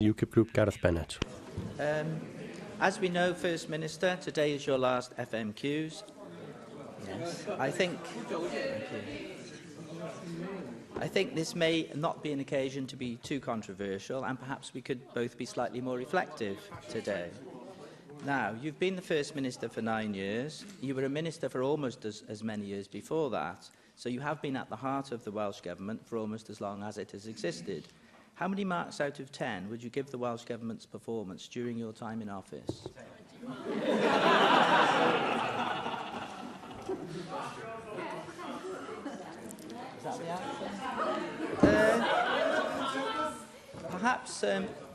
UKIP Group, Gareth Bennett. As we know, First Minister, today is your last FMQs. Yes, I think this may not be an occasion to be too controversial, and perhaps we could both be slightly more reflective today. Now, you've been the First Minister for 9 years. You were a Minister for almost as many years before that, so you have been at the heart of the Welsh Government for almost as long as it has existed. How many marks out of 10 would you give the Welsh Government's performance during your time in office? Is that the answer? Perhaps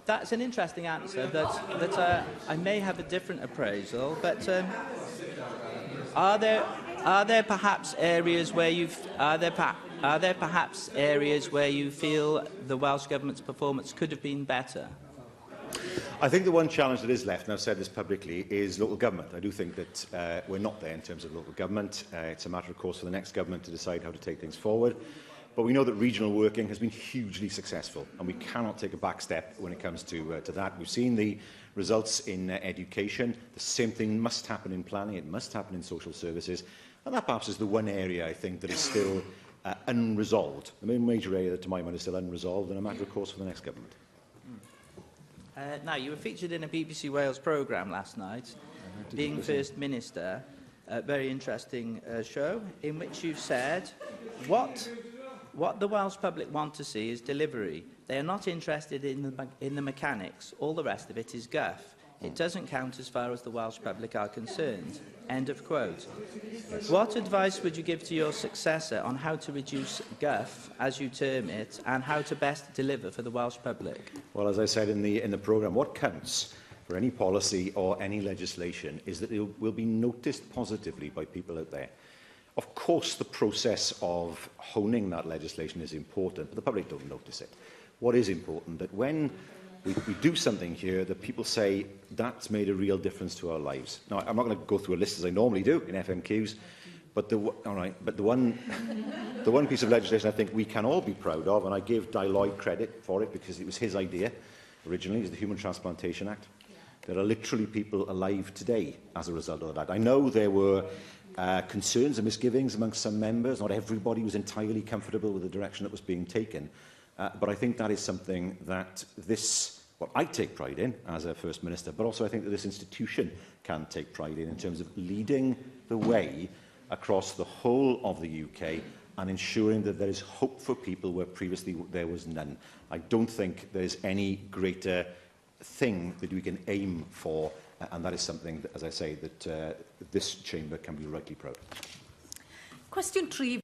that's an interesting answer that I may have a different appraisal, but are there perhaps areas where you feel the Welsh Government's performance could have been better? I think the one challenge that is left, and I've said this publicly, is local government. I do think that we're not there in terms of local government. It's a matter, of course, for the next government to decide how to take things forward. But we know that regional working has been hugely successful, and we cannot take a back step when it comes to that. We've seen the results in education. The same thing must happen in planning. It must happen in social services. And that perhaps is the one area, I think, that is still unresolved. The main major area that, to my mind, is still unresolved, and a matter, of course, for the next government. Now, you were featured in a BBC Wales programme last night, being First Minister, a very interesting show, in which you've said, what the Welsh public want to see is delivery. They are not interested in the mechanics. All the rest of it is guff. It doesn't count as far as the Welsh public are concerned. End of quote. What advice would you give to your successor on how to reduce guff, as you term it, and how to best deliver for the Welsh public? Well, as I said in the programme, what counts for any policy or any legislation is that it will be noticed positively by people out there. Of course, the process of honing that legislation is important, but the public don't notice it. What is important that when we do something here that people say that's made a real difference to our lives. Now, I'm not going to go through a list as I normally do in FMQs, but the one piece of legislation I think we can all be proud of, and I give Di Lloyd credit for it because it was his idea originally, is the Human Transplantation Act. There are literally people alive today as a result of that. I know there were concerns and misgivings amongst some members. Not everybody was entirely comfortable with the direction that was being taken. But I think that is something that I take pride in as a First Minister, but also I think that this institution can take pride in terms of leading the way across the whole of the UK and ensuring that there is hope for people where previously there was none. I don't think there's any greater thing that we can aim for, and that is something that, as I say, that this chamber can be rightly proud of. Cwestiwn 3